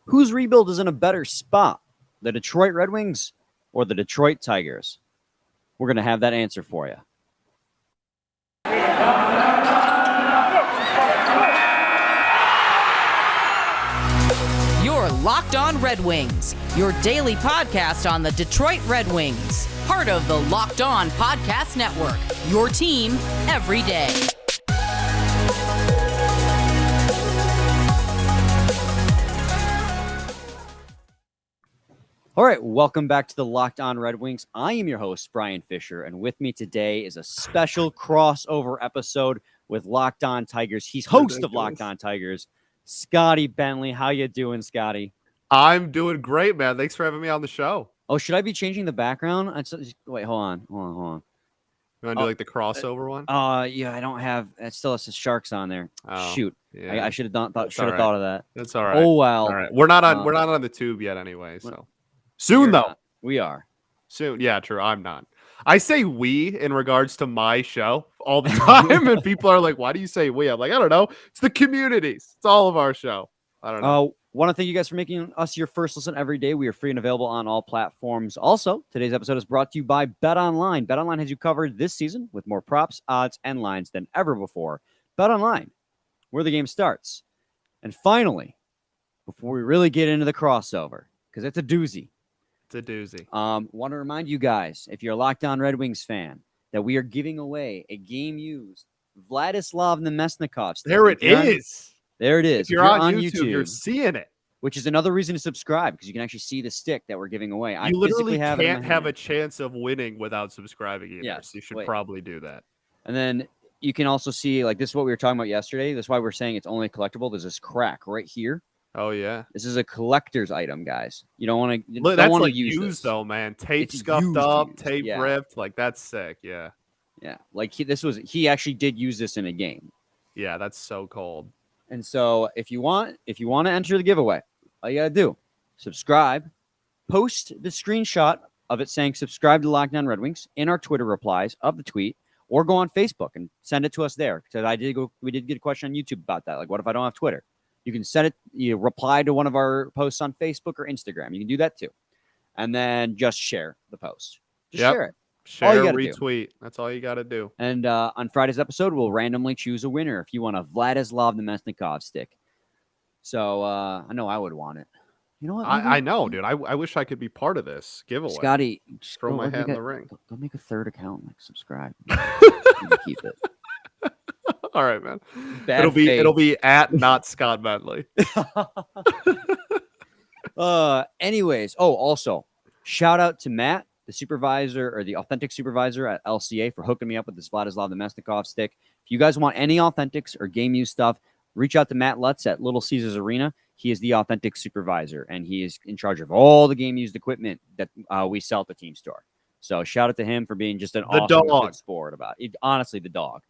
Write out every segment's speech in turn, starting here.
Whose rebuild is in a better spot, the Detroit Red Wings or the Detroit Tigers? We're going to have that answer for you. You're Locked On Red Wings, your daily podcast on the Detroit Red Wings. Part of the Locked On Podcast Network, your team every day. All right, welcome back to the Locked On Red Wings. I am your host, Brian Fisher, and with me today is a special crossover episode with Locked On Tigers. He's host of Locked On Tigers, Scotty Bentley. How you doing, Scotty? I'm doing great, man. Thanks for having me on the show. Oh, should I be changing the background? Wait, hold on. You want to do like the crossover one? Yeah, I don't have. It still has sharks on there. Oh, Shoot, yeah. I should have thought of that. That's all right. Oh well. All right. We're not on the tube yet, anyway. So soon though. Not. We are soon. Yeah, true. I'm not. I say we in regards to my show all the time, and people are like, "Why do you say we?" I'm like, I don't know. It's the communities. It's all of our show. I don't know. Want to thank you guys for making us your first listen every day. We are free and available on all platforms. Also, today's episode is brought to you by BetOnline. BetOnline has you covered this season with more props, odds, and lines than ever before. BetOnline, where the game starts. And finally, before we really get into the crossover, because it's a doozy. It's a doozy. Want to remind you guys, if you're a Locked On Red Wings fan, that we are giving away a game-used Vladislav Nemesnikov. There it is. There it is. If you're on YouTube, you're seeing it. Which is another reason to subscribe, because you can actually see the stick that we're giving away. You literally can't have a chance of winning without subscribing either. Yes, so you should probably do that. And then you can also see, like, this is what we were talking about yesterday. That's why we're saying it's only collectible. There's this crack right here. Oh, yeah. This is a collector's item, guys. You don't want to That's like used, though, man. Tape scuffed up, tape ripped. Like, that's sick. Yeah. Yeah. Like, he actually did use this in a game. Yeah, that's so cold. And so if you want to enter the giveaway, all you got to do, subscribe, post the screenshot of it saying subscribe to Locked On Red Wings in our Twitter replies of the tweet, or go on Facebook and send it to us there. Because we did get a question on YouTube about that. Like, what if I don't have Twitter? You can send it, you reply to one of our posts on Facebook or Instagram. You can do that too. And then just share the post. Share it. Share, retweet. That's all you got to do. And on Friday's episode, we'll randomly choose a winner if you want a Vladislav Nemesnikov stick. So I know I would want it. You know what? I know, dude. I wish I could be part of this giveaway. Scotty, just throw my hat in the ring. Go make a third account and subscribe. Keep it. All right, man. It'll be at not Scott Bentley. Anyways, also shout out to Matt, the supervisor or the authentic supervisor at LCA, for hooking me up with this Vladislav Nemesnikov stick. If you guys want any authentics or game use stuff, reach out to Matt Lutz at Little Caesars Arena. He is the authentic supervisor, and he is in charge of all the game used equipment that we sell at the team store. So shout out to him for being just an awesome sport about it. Honestly, the dog.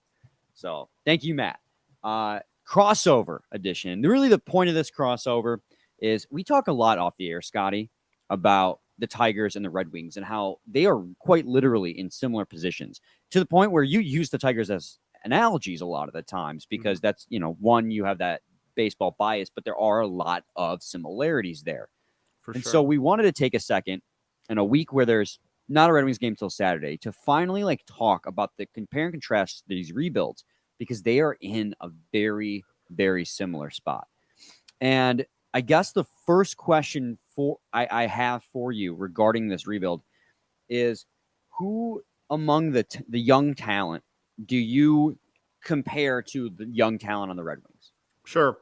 So thank you, Matt. Crossover edition. Really, the point of this crossover is we talk a lot off the air, Scotty, about the Tigers and the Red Wings and how they are quite literally in similar positions, to the point where you use the Tigers as analogies a lot of the times, because that's, one, you have that baseball bias, but there are a lot of similarities there. So we wanted to take a second in a week where there's not a Red Wings game till Saturday to finally talk about the compare and contrast these rebuilds, because they are in a very, very similar spot. And I guess the first question I have for you regarding this rebuild is, who among the young talent do you compare to the young talent on the Red Wings? Sure.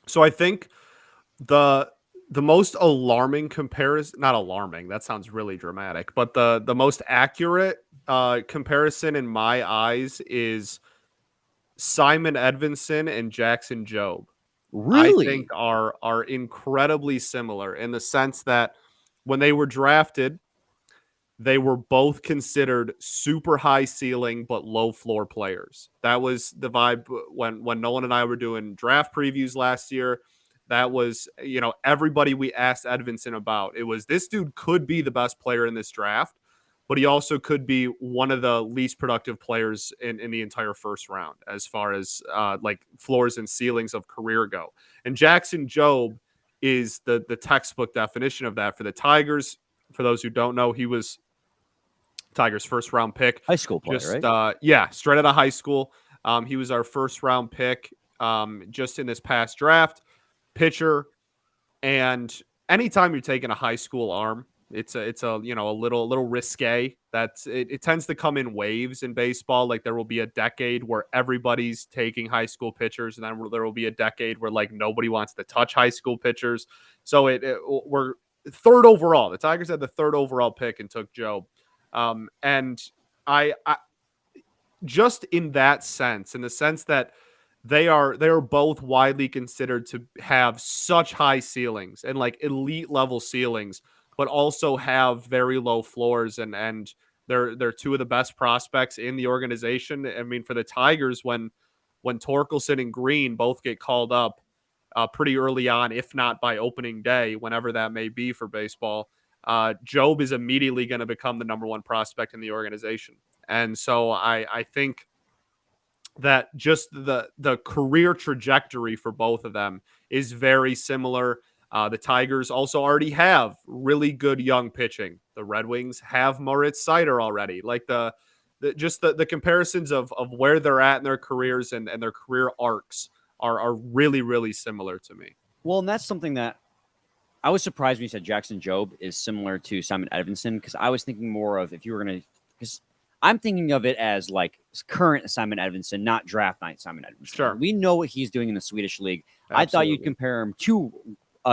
So I think the most alarming comparison, not alarming, that sounds really dramatic, but the most accurate comparison in my eyes is Simon Edvinsson and Jackson Jobe. Really? I think are incredibly similar in the sense that when they were drafted, they were both considered super high ceiling but low floor players. That was the vibe when Nolan and I were doing draft previews last year. That was, everybody we asked Edvinsson about. It was, this dude could be the best player in this draft, but he also could be one of the least productive players in the entire first round as far as floors and ceilings of career go. And Jackson Jobe is the textbook definition of that for the Tigers. For those who don't know, he was Tigers' first round pick. High school player, Just right? yeah, straight out of high school. He was our first round pick just in this past draft. Pitcher, and anytime you're taking a high school arm, it's a a little risque. It tends to come in waves in baseball. Like there will be a decade where everybody's taking high school pitchers, and then there will be a decade where like nobody wants to touch high school pitchers. So we're third overall. The Tigers had the third overall pick and took Job. And I just in that sense, in the sense that they are both widely considered to have such high ceilings and like elite level ceilings, but also have very low floors, and they're two of the best prospects in the organization. I mean, for the Tigers, when Torkelson and Green both get called up pretty early on, if not by opening day, whenever that may be for baseball, Job is immediately going to become the number one prospect in the organization. And so I think that just the career trajectory for both of them is very similar. The Tigers also already have really good young pitching. The Red Wings have Moritz Seider already. Like the comparisons of where they're at in their careers and their career arcs are really, really similar to me. Well, and that's something that I was surprised when you said Jackson Jobe is similar to Simon Edvinsson, because I was thinking more of if you were going to, because I'm thinking of it as like current Simon Edvinsson, not draft night Simon Edvinsson. Sure. We know what he's doing in the Swedish league. Absolutely. I thought you'd compare him to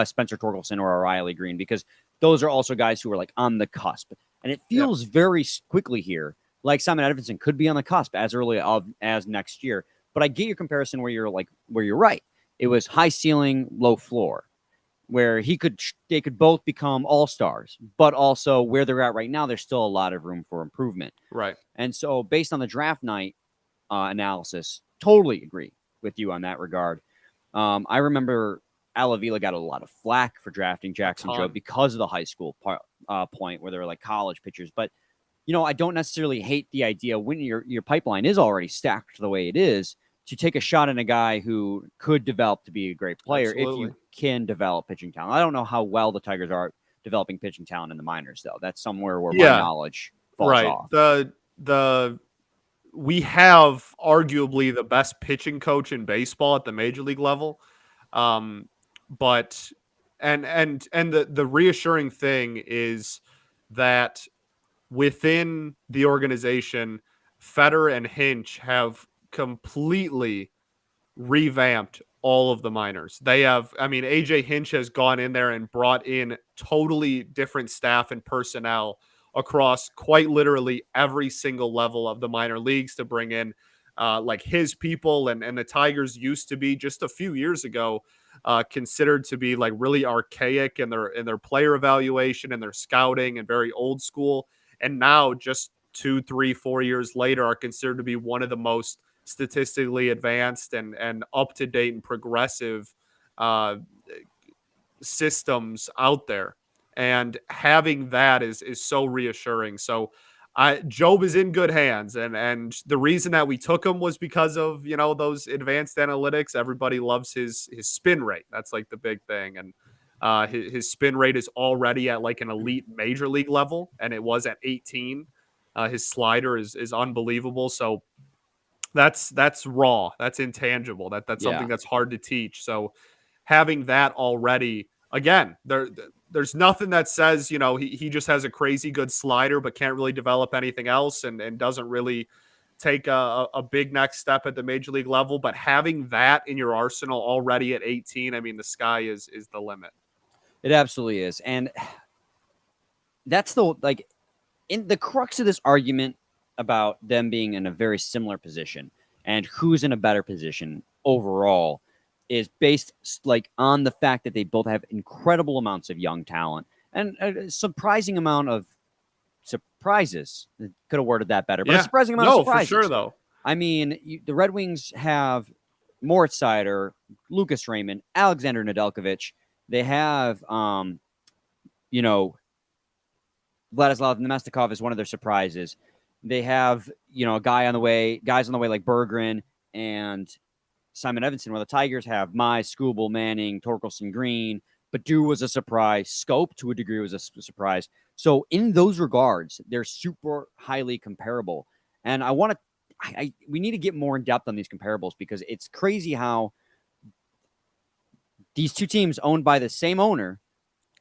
Spencer Torkelson or Riley Green, because those are also guys who are like on the cusp. And it feels very quickly here like Simon Edvinsson could be on the cusp as early as next year. But I get your comparison where you're right. It was high ceiling, low floor, where they could both become all-stars, but also where they're at right now, there's still a lot of room for improvement. Right. And so based on the draft night analysis, totally agree with you on that regard. I remember Al Avila got a lot of flack for drafting Jackson Jobe because of the high school point where they were like college pitchers. But, I don't necessarily hate the idea when your pipeline is already stacked the way it is, to take a shot in a guy who could develop to be a great player. Absolutely. If you can develop pitching talent. I don't know how well the Tigers are developing pitching talent in the minors, though. That's somewhere where my knowledge falls off. We have arguably the best pitching coach in baseball at the major league level. But the reassuring thing is that within the organization, Feder and Hinch have completely revamped all of the minors. They have, AJ Hinch has gone in there and brought in totally different staff and personnel across quite literally every single level of the minor leagues to bring in like his people. And the Tigers used to be just a few years ago considered to be like really archaic in their player evaluation and their scouting and very old school. And now just 2, 3, 4 years later are considered to be one of the most statistically advanced and up-to-date and progressive systems out there. And having that is so reassuring. So Jobe is in good hands. And the reason that we took him was because of, those advanced analytics. Everybody loves his spin rate. That's like the big thing. And his spin rate is already at like an elite major league level, and it was at 18. His slider is unbelievable. So that's raw. That's intangible. That's something that's hard to teach. So having that already, again, there's nothing that says, he just has a crazy good slider, but can't really develop anything else and doesn't really take a big next step at the major league level. But having that in your arsenal already at 18, the sky is the limit. It absolutely is. And that's in the crux of this argument about them being in a very similar position and who's in a better position overall is based like on the fact that they both have incredible amounts of young talent and a surprising amount of surprises. Could have worded that better, but a surprising amount of surprises. For sure, though. The Red Wings have Moritz Seider, Lucas Raymond, Alexander Nedeljkovic. They have, Vladislav Nemestikov is one of their surprises. They have, guys on the way like Berggren and Simon Edvinsson, where the Tigers have Mize, Skubal, Manning, Torkelson, Green, Badu was a surprise. Scope, to a degree, was a surprise. So in those regards, they're super highly comparable. And I want to, we need to get more in depth on these comparables because it's crazy how these two teams owned by the same owner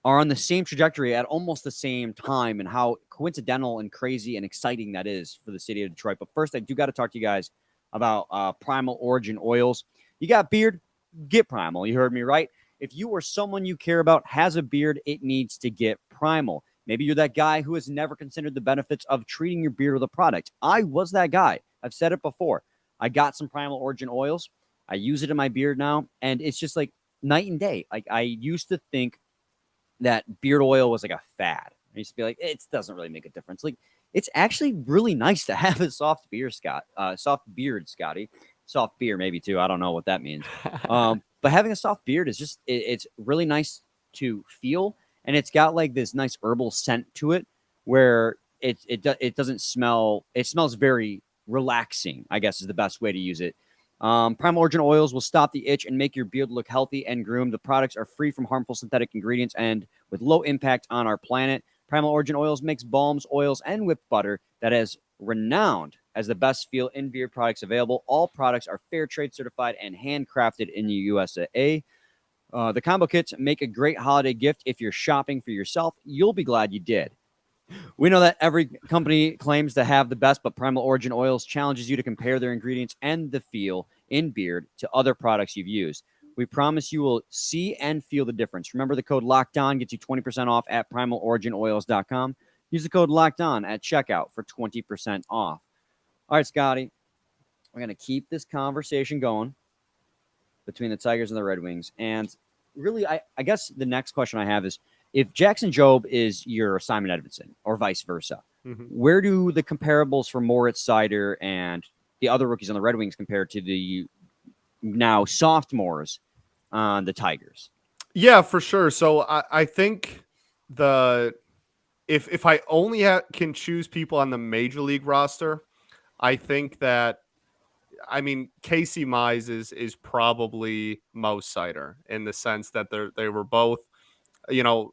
are on the same trajectory at almost the same time, and how coincidental and crazy and exciting that is for the city of Detroit. But first, I do got to talk to you guys about Primal Origin Oils. You got beard? Get Primal. You heard me right. If you or someone you care about has a beard, it needs to get Primal. Maybe you're that guy who has never considered the benefits of treating your beard with a product. I was that guy. I've said it before. I got some Primal Origin Oils. I use it in my beard now, and it's just like night and day. Like, I used to think that beard oil was like a fad. I used to be like, it doesn't really make a difference. Like, it's actually really nice to have a soft beard, Scotty. Soft beer, maybe too. I don't know what that means. But having a soft beard is just, it's really nice to feel. And it's got like this nice herbal scent to it where it doesn't smell, it smells very relaxing, I guess is the best way to use it. Primal Origin Oils will stop the itch and make your beard look healthy and groomed. The products are free from harmful synthetic ingredients and with low impact on our planet. Primal Origin Oils makes balms, oils, and whipped butter that is renowned as the best feel in beard products available. All products are fair trade certified and handcrafted in the USA. The combo kits make a great holiday gift. If you're shopping for yourself, you'll be glad you did. We know that every company claims to have the best, but Primal Origin Oils challenges you to compare their ingredients and the feel in beard to other products you've used. We promise you will see and feel the difference. Remember, the code LOCKEDON gets you 20% off at primaloriginoils.com. Use the code LOCKEDON at checkout for 20% off. All right, Scotty, we're going to keep this conversation going between the Tigers and the Red Wings. And really, I guess the next question I have is, if Jackson Jobe is your Simon Edvinsson or vice versa, where do the comparables for Moritz Seider and the other rookies on the Red Wings compare to the now sophomores on the Tigers? Yeah, for sure. So I think if I only can choose people on the major league roster, I think that, I mean, Casey Mize is probably Mo Seider in the sense that they were both, you know,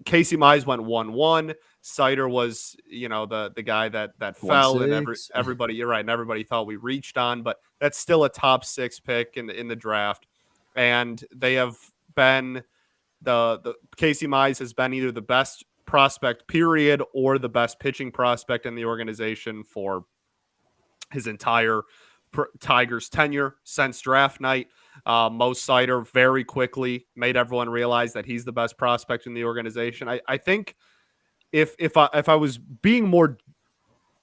Casey Mize went 1-1. Seider was, the guy that fell, and everybody, you're right, and everybody thought we reached on, but that's still a top 6 pick in the draft. And they have been the Casey Mize has been either the best prospect period or the best pitching prospect in the organization for his entire Tigers tenure since draft night. Mo Seider very quickly made everyone realize that he's the best prospect in the organization. I think if I was being more,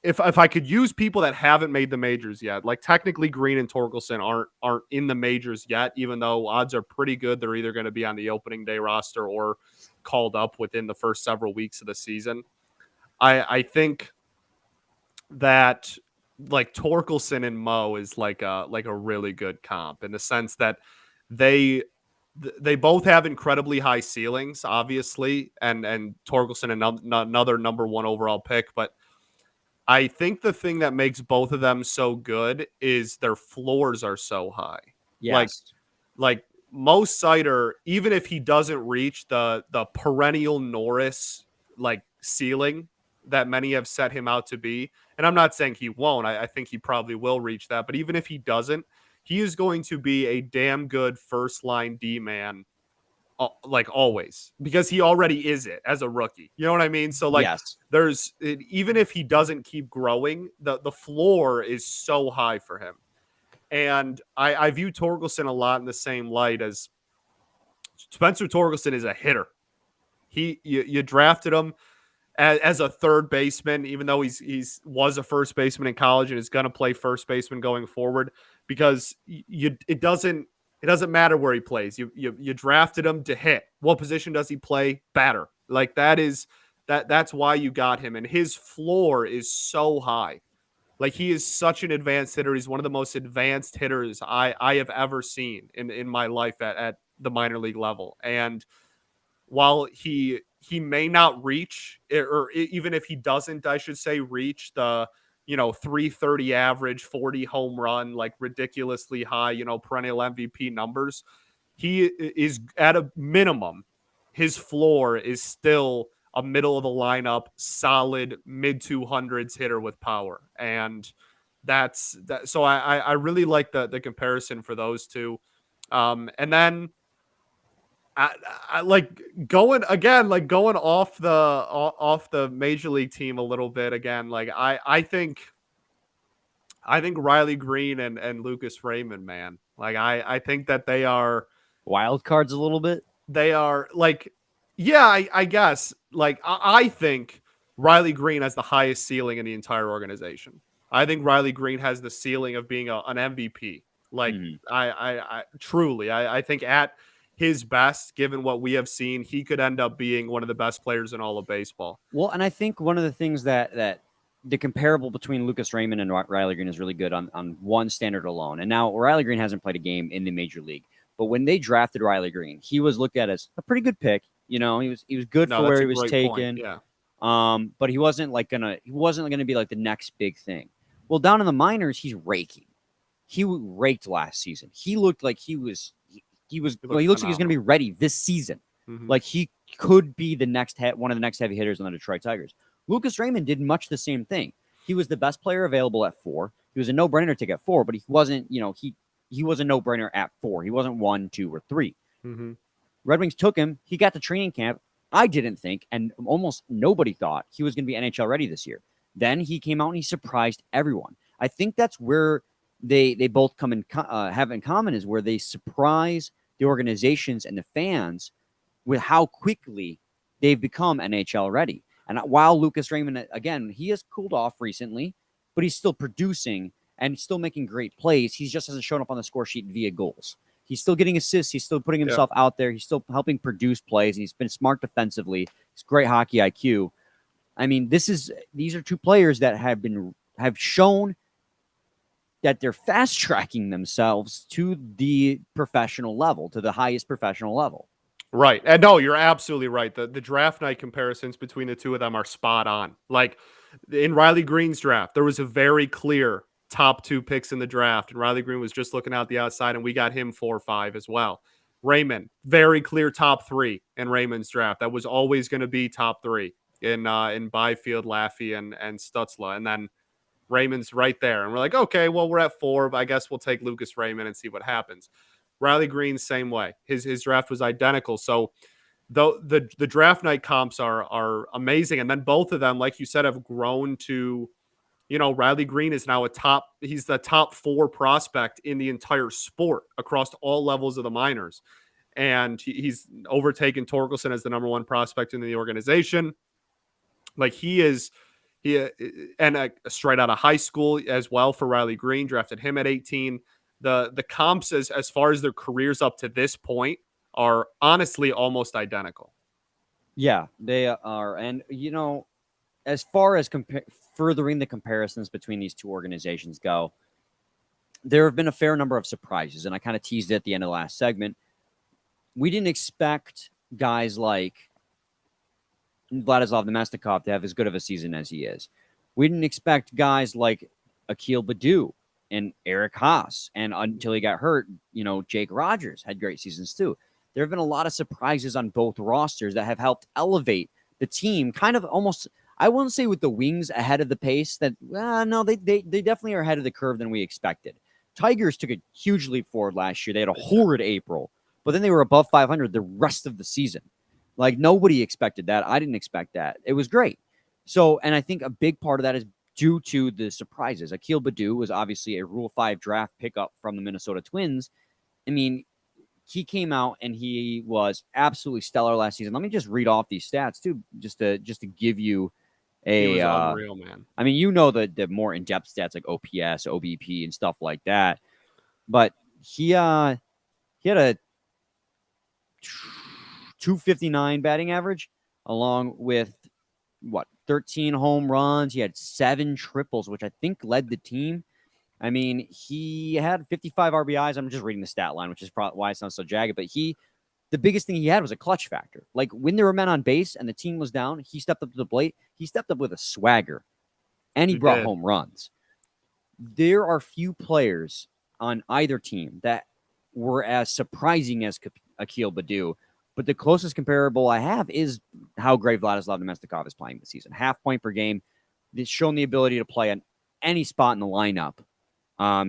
if I could use people that haven't made the majors yet, like technically Green and Torkelson aren't in the majors yet, even though odds are pretty good they're either going to be on the opening day roster or called up within the first several weeks of the season. I think that like Torkelson and Mo is like a really good comp in the sense that they both have incredibly high ceilings, obviously, and Torkelson another number 1 overall pick. But I think the thing that makes both of them so good is their floors are so high. Yes. Like Mo Seider, even if he doesn't reach the perennial Norris like ceiling that many have set him out to be, and I'm not saying he won't, I think he probably will reach that, but even if he doesn't, he is going to be a damn good first line D man, like always, because he already is it as a rookie. You know what I mean? So like, yes. Even if he doesn't keep growing, the floor is so high for him. And I view Torkelson a lot in the same light as Spencer Torkelson is a hitter. You drafted him as a third baseman, even though he's was a first baseman in college and is going to play first baseman going forward, because it doesn't matter where he plays. You drafted him to hit. What position does he play? Batter. Like that's why you got him, and his floor is so high. Like, he is such an advanced hitter. He's one of the most advanced hitters I have ever seen in my life at the minor league level. And while he may not reach, or even if he doesn't, I should say, reach the 330 average, 40 home run, like ridiculously high, perennial MVP numbers, he is at a minimum, his floor is still a middle of the lineup, solid mid 200s hitter with power. And that's that. So I really like the comparison for those two. And then I like going again, like going off the major league team a little bit again. Like I think Riley Green and Lucas Raymond, man. Like I think that Wild cards a little bit. they are like, yeah, I guess. Like I think Riley Green has the highest ceiling in the entire organization. I think Riley Green has the ceiling of being an MVP. Like Mhm. I truly, I think at his best, given what we have seen, he could end up being one of the best players in all of baseball. Well, and I think one of the things that the comparable between Lucas Raymond and Riley Green is really good on one standard alone. And now Riley Green hasn't played a game in the major league, but when they drafted Riley Green, he was looked at as a pretty good pick. You know, he was good No, for that's where a he was great taken. point. Yeah. But he wasn't gonna be like the next big thing. Well, down in the minors, he's raking. He raked last season. He looked like he was he was He well, looked he looks like he's gonna be phenomenal. ready this season. Mhm. Like he could be the next one of the next heavy hitters on the Detroit Tigers. Lucas Raymond did much the same thing. He was the best player available at 4. He was a no-brainer to get 4, but he wasn't, he was a no-brainer at 4. He wasn't 1, 2, or 3. Mhm. Red Wings took him. He got to training camp. I didn't think, and almost nobody thought he was going to be NHL ready this year. Then he came out and he surprised everyone. I think that's where they both come in have in common is where they surprise the organizations and the fans with how quickly they've become NHL ready. And while Lucas Raymond, again, he has cooled off recently, but he's still producing and still making great plays. He just hasn't shown up on the score sheet via goals. He's still getting assists. He's still putting himself out there. He's still helping produce plays, and he's been smart defensively. He's great hockey IQ. I mean, these are two players that have shown that they're fast tracking themselves to the professional level, to the highest professional level. Right. And no, you're absolutely right. The draft night comparisons between the two of them are spot on. Like in Riley Green's draft, there was a very clear top 2 picks in the draft, and Riley Green was just looking out the outside, and we got him 4 or 5 as well. Raymond, very clear top 3 in Raymond's draft. That was always going to be top 3 in Byfield, Laffey, and Stutzla. And then Raymond's right there. And we're like, okay, well, we're at 4, but I guess we'll take Lucas Raymond and see what happens. Riley Green, same way. His draft was identical. So though the draft night comps are amazing. And then both of them, like you said, have grown to, Riley Green is now he's the top 4 prospect in the entire sport across all levels of the minors. And he's overtaken Torkelson as the number 1 prospect in the organization. Like and straight out of high school as well for Riley Green, drafted him at 18. The comps as far as their careers up to this point are honestly almost identical. Yeah, they are. And, as far as furthering the comparisons between these two organizations go, there have been a fair number of surprises. And I kind of teased it at the end of the last segment. We didn't expect guys like Vladislav Nemestikov to have as good of a season as he is. We didn't expect guys like Akil Baddoo and Eric Haas. And until he got hurt, Jake Rogers had great seasons too. There have been a lot of surprises on both rosters that have helped elevate the team kind of almost, I wouldn't say with the Wings ahead of the pace that, no, they definitely are ahead of the curve than we expected. Tigers took a huge leap forward last year. They had a horrid April, but then they were above 500 the rest of the season. Like nobody expected that. I didn't expect that. It was great. So, and I think a big part of that is due to the surprises. Akil Baddoo was obviously a Rule 5 draft pickup from the Minnesota Twins. I mean, he came out and he was absolutely stellar last season. Let me just read off these stats too, just to give you He was unreal, man. I mean, the more in-depth stats like OPS, OBP, and stuff like that. But he had a 259 batting average, along with 13 home runs. He had 7 triples, which I think led the team. I mean, he had 55 RBIs. I'm just reading the stat line, which is probably why it sounds so jagged. But the biggest thing he had was a clutch factor. Like when there were men on base and the team was down, he stepped up to the plate. He stepped up with a swagger, and he brought home runs. There are few players on either team that were as surprising as Akil Badu. But the closest comparable I have is how great Vladislav Nemestikov is playing this season. 0.5 point per game. He's shown the ability to play on any spot in the lineup.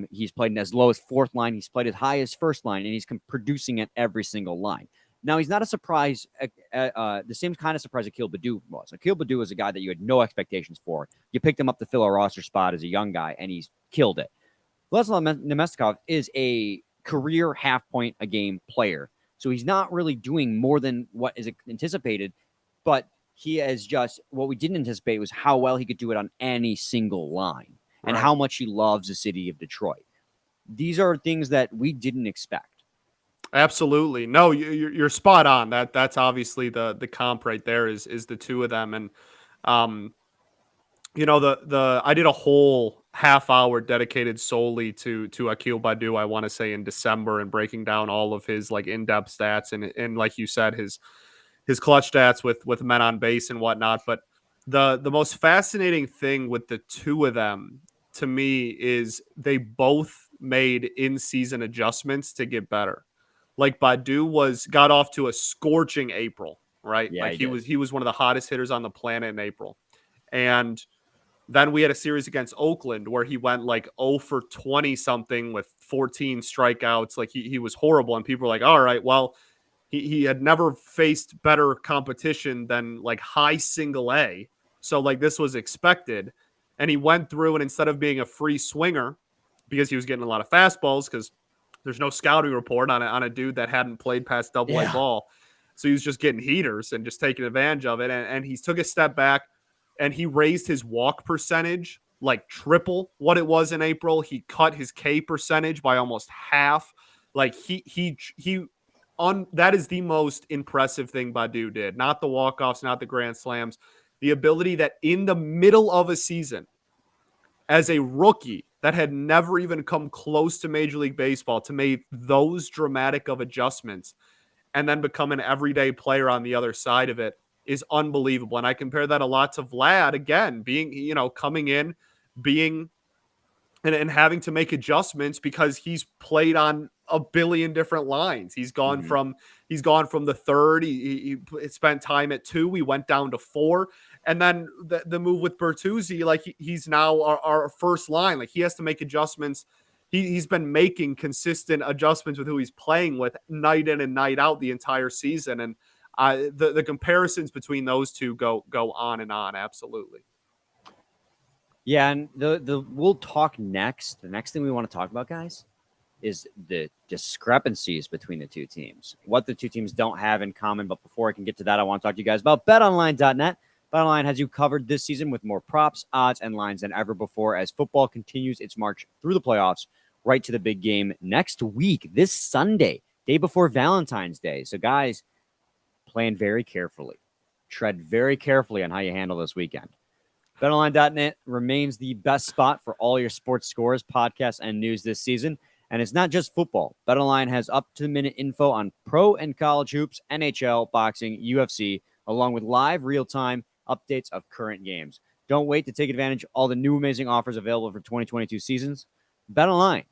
He's played as low as fourth line. He's played as high as first line, and he's producing at every single line. Now, he's not a surprise, the same kind of surprise Akil Badu was. Akil Badu was a guy that you had no expectations for. You picked him up to fill a roster spot as a young guy, and he's killed it. Vladislav Nemestikov is a career half-point-a-game player, so he's not really doing more than what is anticipated, but he is just, what we didn't anticipate was how well he could do it on any single line and how much he loves the city of Detroit. These are things that we didn't expect. Absolutely. No, you're spot on. That's obviously the comp right there is the two of them. And I did a whole half hour dedicated solely to Akil Badu, I want to say in December, and breaking down all of his like in-depth stats and like you said, his clutch stats with men on base and whatnot. But the most fascinating thing with the two of them to me is they both made in-season adjustments to get better. Like Badu got off to a scorching April, right? Yeah, like he was one of the hottest hitters on the planet in April. And then we had a series against Oakland where he went like 0 for 20 something with 14 strikeouts. Like he was horrible. And people were like, all right, well, he had never faced better competition than like high single A. So like this was expected. And he went through, and instead of being a free swinger, because he was getting a lot of fastballs, because there's no scouting report on a dude that hadn't played past double-A ball. So he was just getting heaters and just taking advantage of it. And he took a step back, and he raised his walk percentage like triple what it was in April. He cut his K percentage by almost half. Like that is the most impressive thing Badu did. Not the walk-offs, not the grand slams. The ability that in the middle of a season, as a rookie that had never even come close to Major League Baseball, to make those dramatic of adjustments and then become an everyday player on the other side of it is unbelievable. And I compare that a lot to Vlad, again, being, coming in, being and having to make adjustments because he's played on a billion different lines. He's gone from the third. He spent time at 2. We went down to 4. And then the move with Bertuzzi, like he's now our first line. Like he has to make adjustments. He's been making consistent adjustments with who he's playing with night in and night out the entire season. And the comparisons between those two go on and on. Absolutely. Yeah, and we'll talk next. The next thing we want to talk about, guys, is the discrepancies between the two teams. What the two teams don't have in common. But before I can get to that, I want to talk to you guys about BetOnline.net. BetOnline has you covered this season with more props, odds, and lines than ever before as football continues its march through the playoffs right to the big game next week, this Sunday, day before Valentine's Day. So, guys, plan very carefully. Tread very carefully on how you handle this weekend. BetOnline.net remains the best spot for all your sports scores, podcasts, and news this season. And it's not just football. BetOnline has up-to-the-minute info on pro and college hoops, NHL, boxing, UFC, along with live, real-time updates of current games. Don't wait to take advantage of all the new amazing offers available for 2022 seasons. BetOnline,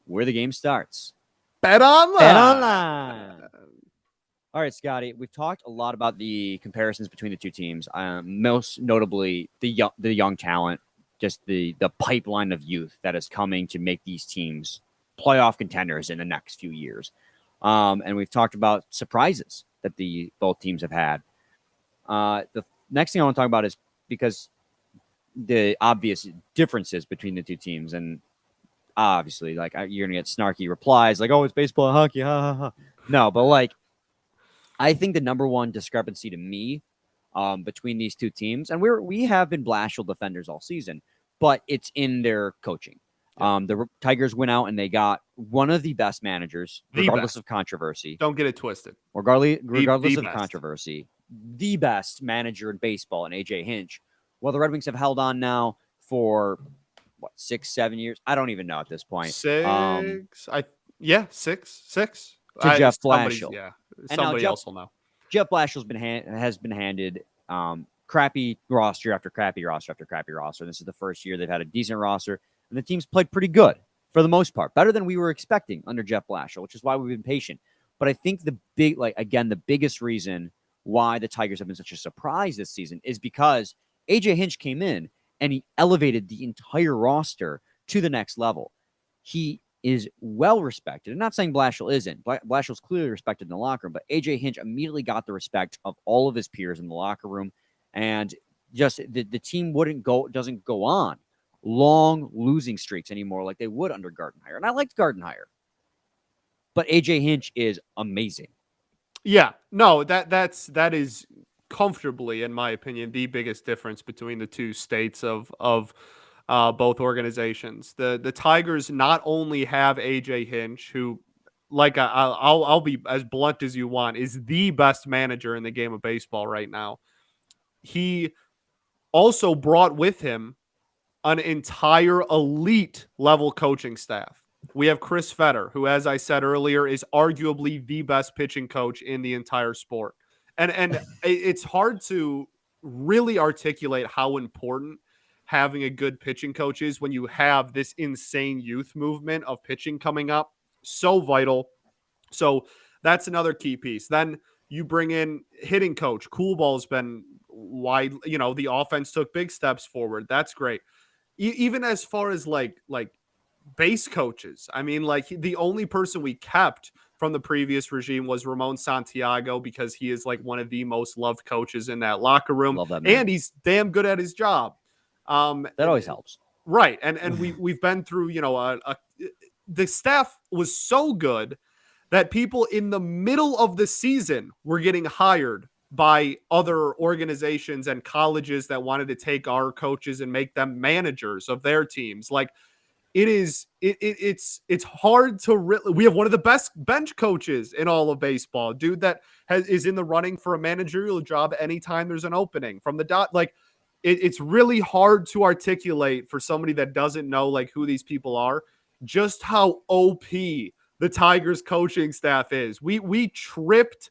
where the game starts. BetOnline. BetOnline. All right, Scotty, we've talked a lot about the comparisons between the two teams, most notably the young talent, just the pipeline of youth that is coming to make these teams playoff contenders in the next few years. And we've talked about surprises that both teams have had. The next thing I want to talk about is because the obvious differences between the two teams, and obviously, like you're gonna get snarky replies like, "Oh, it's baseball and hockey." Ha ha ha. No, but like, I think the number one discrepancy to me between these two teams, and we have been Blashill defenders all season, but it's in their coaching. The Tigers went out and they got one of the best managers, regardless of controversy. Don't get it twisted. Regardless of controversy, the best manager in baseball, in AJ Hinch. Well, the Red Wings have held on now for 6, 7 years. I don't even know at this point. 6. 6. To Jeff Blashill. Yeah, somebody else will know. Jeff Blashill's has been handed crappy roster after crappy roster after crappy roster. This is the first year they've had a decent roster, and the team's played pretty good. for the most part, better than we were expecting under Jeff Blashill, which is why we've been patient. But I think the biggest reason why the Tigers have been such a surprise this season is because AJ Hinch came in and he elevated the entire roster to the next level. He is well respected. I'm not saying Blashill isn't. Blashill's clearly respected in the locker room, but AJ Hinch immediately got the respect of all of his peers in the locker room, and just the team doesn't go on long losing streaks anymore like they would under Gardenhire. And I liked Gardenhire, but AJ Hinch is amazing. Yeah, no, that is comfortably, in my opinion, the biggest difference between the two states of both organizations. The Tigers not only have AJ Hinch, who, like I'll be as blunt as you want, is the best manager in the game of baseball right now. He also brought with him an entire elite level coaching staff. We have Chris Fetter, who, as I said earlier, is arguably the best pitching coach in the entire sport. And it's hard to really articulate how important having a good pitching coach is when you have this insane youth movement of pitching coming up. So vital. So that's another key piece. Then you bring in hitting coach. Cool Ball's been wide. The offense took big steps forward. That's great. Even as far as like base coaches. I mean, like the only person we kept from the previous regime was Ramon Santiago because he is like one of the most loved coaches in that locker room. Love that man. And he's damn good at his job. That always helps. Right. And we've been through, the staff was so good that people in the middle of the season were getting hired by other organizations and colleges that wanted to take our coaches and make them managers of their teams. Like it's hard to we have one of the best bench coaches in all of baseball, dude that is in the running for a managerial job anytime there's an opening from the dot. Like it's really hard to articulate for somebody that doesn't know like who these people are, just how OP the Tigers coaching staff is. We tripped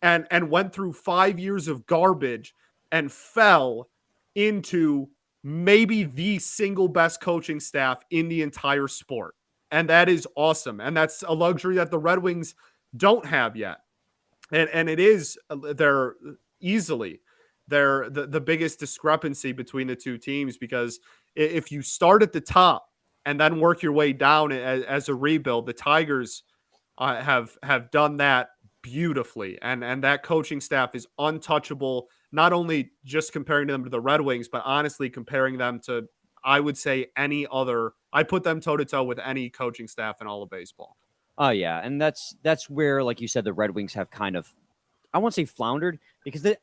and went through 5 years of garbage and fell into maybe the single best coaching staff in the entire sport. And that is awesome. And that's a luxury that the Red Wings don't have yet. And it is, they're easily the biggest discrepancy between the two teams, because if you start at the top and then work your way down as a rebuild, the Tigers have done that beautifully. And that coaching staff is untouchable, not only just comparing them to the Red Wings, but honestly comparing them to, I would say, any other. I put them toe to toe with any coaching staff in all of baseball. Oh yeah, and that's where, like you said, the Red Wings have kind of, I won't say floundered, because the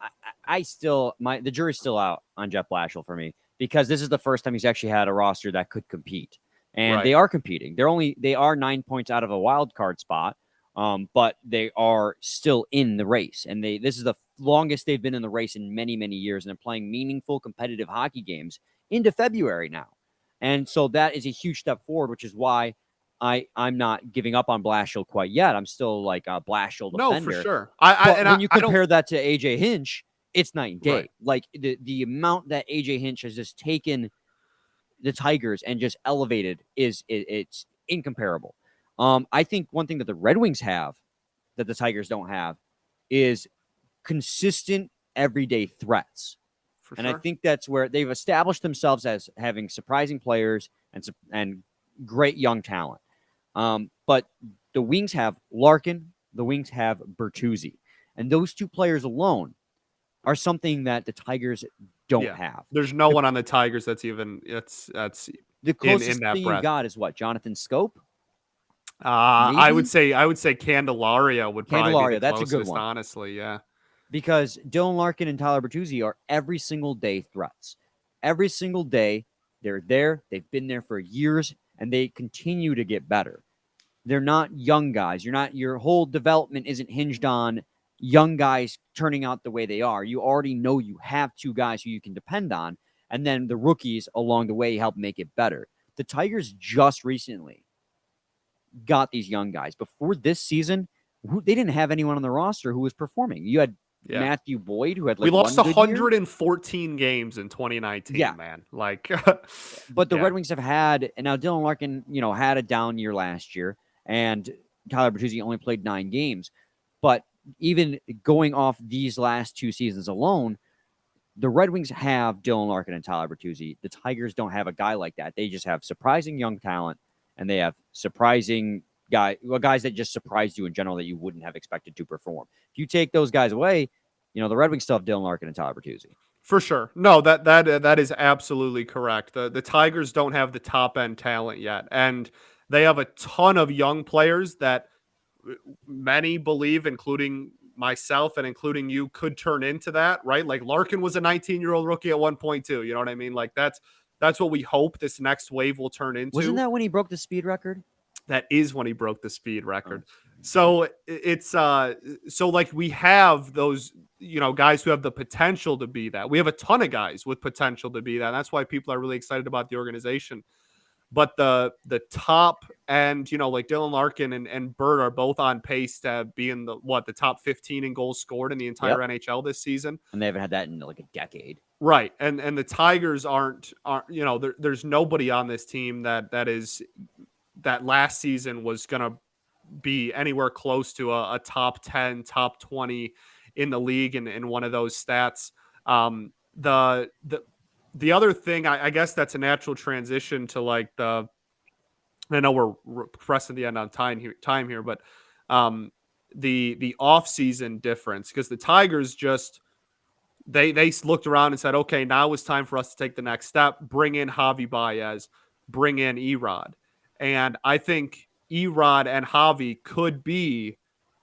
jury's still out on Jeff Blashill for me, because this is the first time he's actually had a roster that could compete, and Right. They are competing. They are 9 points out of a wild card spot, but they are still in the race, and this is the longest they've been in the race in many, many years, and they're playing meaningful competitive hockey games into February now, and so that is a huge step forward, which is why I'm not giving up on Blashill quite yet. I'm still like a Blashill defender. No, for sure. When you compare that to AJ Hinch, it's night and day. Right. Like the amount that AJ Hinch has just taken the Tigers and just elevated it's incomparable. I think one thing that the Red Wings have that the Tigers don't have is consistent everyday threats. For and sure. I think that's where they've established themselves as having surprising players and great young talent. But the Wings have Larkin, the Wings have Bertuzzi. And those two players alone are something that the Tigers don't have. There's no one on the Tigers that's even that's the closest in that thing breath. you got is what? Jonathan Scope? I would say Candelaria would probably be the that's closest, a good one. honestly, yeah. Because Dylan Larkin and Tyler Bertuzzi are every single day threats. Every single day, they're there. They've been there for years, and they continue to get better. They're not young guys. Your whole development isn't hinged on young guys turning out the way they are. You already know you have two guys who you can depend on, and then the rookies along the way help make it better. The Tigers just recently got these young guys. Before this season, they didn't have anyone on the roster who was performing. You had Yeah. Matthew Boyd, who had We like lost one good year. 114 games in 2019, Yeah. man. Like, But the yeah. Red Wings have had, and now Dylan Larkin, had a down year last year, and Tyler Bertuzzi only played 9 games. But even going off these last 2 seasons alone, the Red Wings have Dylan Larkin and Tyler Bertuzzi. The Tigers don't have a guy like that. They just have surprising young talent, and they have surprising guys that just surprised you in general that you wouldn't have expected to perform. If you take those guys away, the Red Wings still have Dylan Larkin and Tyler Bertuzzi. For sure. No, that is absolutely correct. The Tigers don't have the top end talent yet, and they have a ton of young players that many believe, including myself and including you, could turn into that, right? Like Larkin was a 19-year-old rookie at one point too. You know what I mean? Like that's what we hope this next wave will turn into. Wasn't that when he broke the speed record? That is when he broke the speed record. So it's so like we have those, guys who have the potential to be that. We have a ton of guys with potential to be that. And that's why people are really excited about the organization. But the top end, like Dylan Larkin and Bird are both on pace to be in the top 15 in goals scored in the entire NHL this season. And they haven't had that in like a decade. Right. And the Tigers aren't there's nobody on this team that last season was going to be anywhere close to a top 10, top 20 in the league in one of those stats. The other thing, I guess that's a natural transition to like I know we're pressing the end on time here, but the off-season difference, because the Tigers just they looked around and said, okay, now it's time for us to take the next step, bring in Javi Baez, bring in Erod. And I think Erod and Javi could be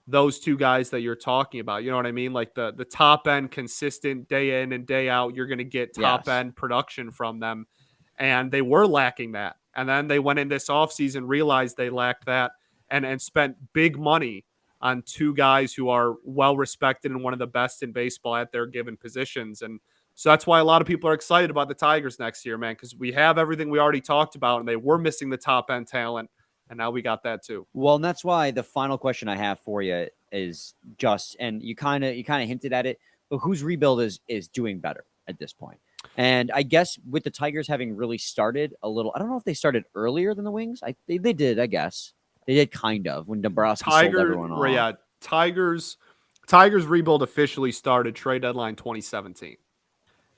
those two guys that you're talking about. You know what I mean? Like the top end, consistent day in and day out, you're going to get top end production from them. And they were lacking that. And then they went in this offseason, realized they lacked that, and spent big money on 2 guys who are well respected and one of the best in baseball at their given positions. And so that's why a lot of people are excited about the Tigers next year, man, because we have everything we already talked about, and they were missing the top end talent, and now we got that too. Well, and that's why the final question I have for you is just, and you kind of hinted at it, but whose rebuild is doing better at this point? And I guess with the Tigers having really started a little, I don't know if they started earlier than the Wings. They did, I guess. They did kind of when Dombrowski sold everyone off. Yeah, Tigers rebuild officially started trade deadline 2017.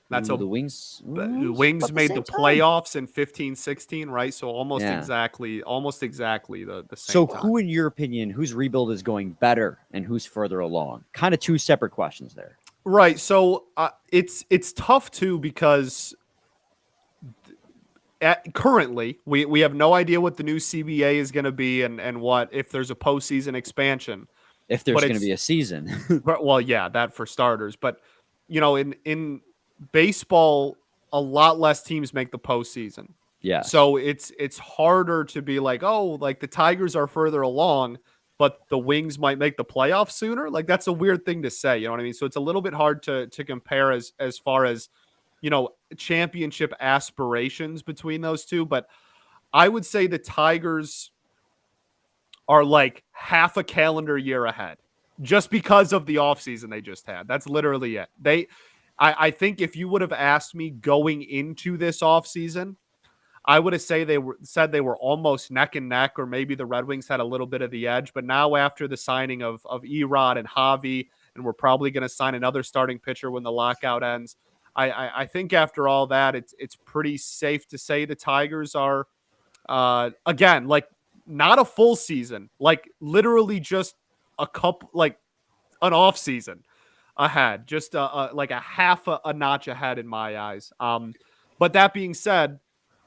That's the Wings. The Wings made the playoffs in 15-16, right? So almost exactly the same. So time. who, in your opinion, whose rebuild is going better and who's further along? Kind of 2 separate questions there. Right. So it's tough too, because currently we have no idea what the new CBA is going to be and what if there's a postseason expansion. If there's going to be a season. Well, yeah, that for starters. But in baseball, a lot less teams make the postseason. Yeah. So it's harder to be like, oh, like the Tigers are further along, but the Wings might make the playoffs sooner. Like that's a weird thing to say. You know what I mean? So it's a little bit hard to compare as far as, championship aspirations between those two. But I would say the Tigers are like half a calendar year ahead just because of the offseason they just had. That's literally it. I think if you would have asked me going into this offseason, I would have said they were almost neck and neck, or maybe the Red Wings had a little bit of the edge. But now after the signing of Erod and Javi, and we're probably going to sign another starting pitcher when the lockout ends, I think after all that, it's pretty safe to say the Tigers are, again, like not a full season, like literally just a couple, like an off season ahead, just like a half a notch ahead in my eyes. But that being said,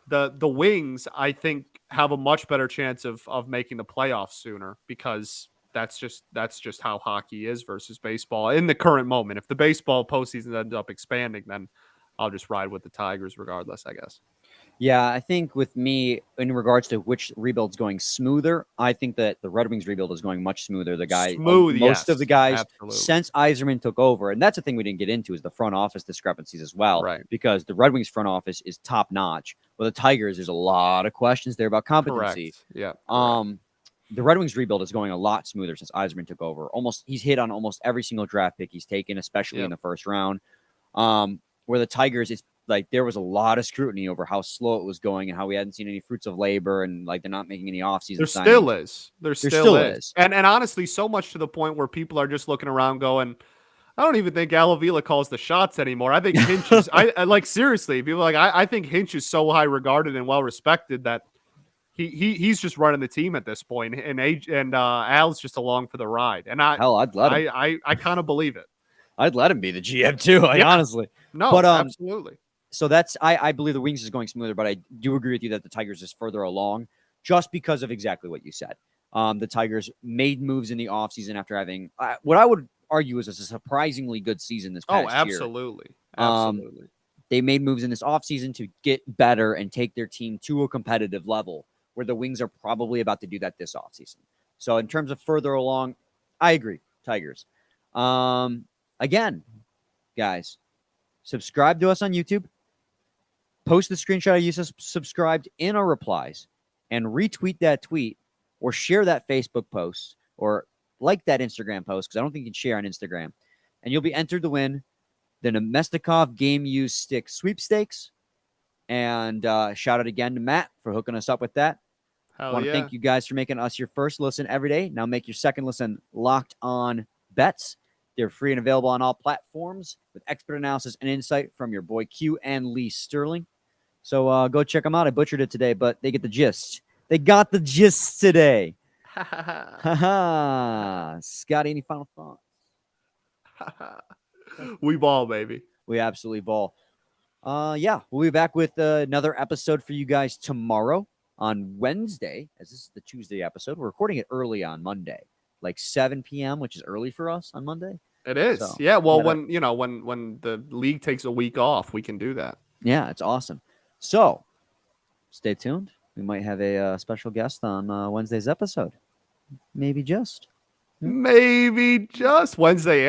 the Wings, I think, have a much better chance of making the playoffs sooner, because that's just how hockey is versus baseball in the current moment. If the baseball postseason ends up expanding, then I'll just ride with the Tigers regardless, I guess. Yeah, I think with me, in regards to which rebuild's going smoother, I think that the Red Wings rebuild is going much smoother. Most of the guys absolutely. Since Yzerman took over, and that's the thing we didn't get into, is the front office discrepancies as well. Right. Because the Red Wings front office is top notch. Well, the Tigers, there's a lot of questions there about competency. Correct. Yeah. the Red Wings rebuild is going a lot smoother since Yzerman took over. He's hit on almost every single draft pick he's taken, especially in the first round. Where the Tigers, it's like there was a lot of scrutiny over how slow it was going and how we hadn't seen any fruits of labor and like they're not making any offseason signings. There still is. And honestly, so much to the point where people are just looking around going, I don't even think Alavila calls the shots anymore. I think Hinch is, I like, seriously, people are like, I think Hinch is so high regarded and well respected that he's just running the team at this point, and Al's just along for the ride. And I'd let him. I kind of believe it. I'd let him be the GM too, honestly. No, but absolutely. So I believe the Wings is going smoother, but I do agree with you that the Tigers is further along just because of exactly what you said. The Tigers made moves in the offseason after having what I would argue is a surprisingly good season this past year. Absolutely. Absolutely. They made moves in this offseason to get better and take their team to a competitive level where the Wings are probably about to do that this offseason. So in terms of further along, I agree, Tigers. Again, guys, subscribe to us on YouTube. Post the screenshot of you subscribed in our replies and retweet that tweet or share that Facebook post or like that Instagram post because I don't think you can share on Instagram. And you'll be entered to win the Nemestikov Game Used Stick Sweepstakes. And shout out again to Matt for hooking us up with that. I want to thank you guys for making us your first listen every day. Now make your second listen Locked On Bets. They're free and available on all platforms with expert analysis and insight from your boy Q and Lee Sterling. So go check them out. I butchered it today, but they get the gist. They got the gist today. Scotty, any final thoughts? We ball, baby. We absolutely ball. We'll be back with another episode for you guys tomorrow on Wednesday, as this is the Tuesday episode. We're recording it early on Monday, like 7 p.m., which is early for us on Monday. It is. So, yeah, well, when the league takes a week off, we can do that. Yeah, it's awesome. So, stay tuned. We might have a special guest on Wednesday's episode. Maybe just Wednesday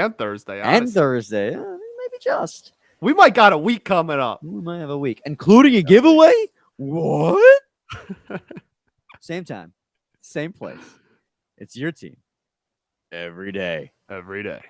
and Thursday. Honestly. Maybe just. We might got a week coming up. We might have a week, including a giveaway. What? Same time, same place. It's your team every day. Every day.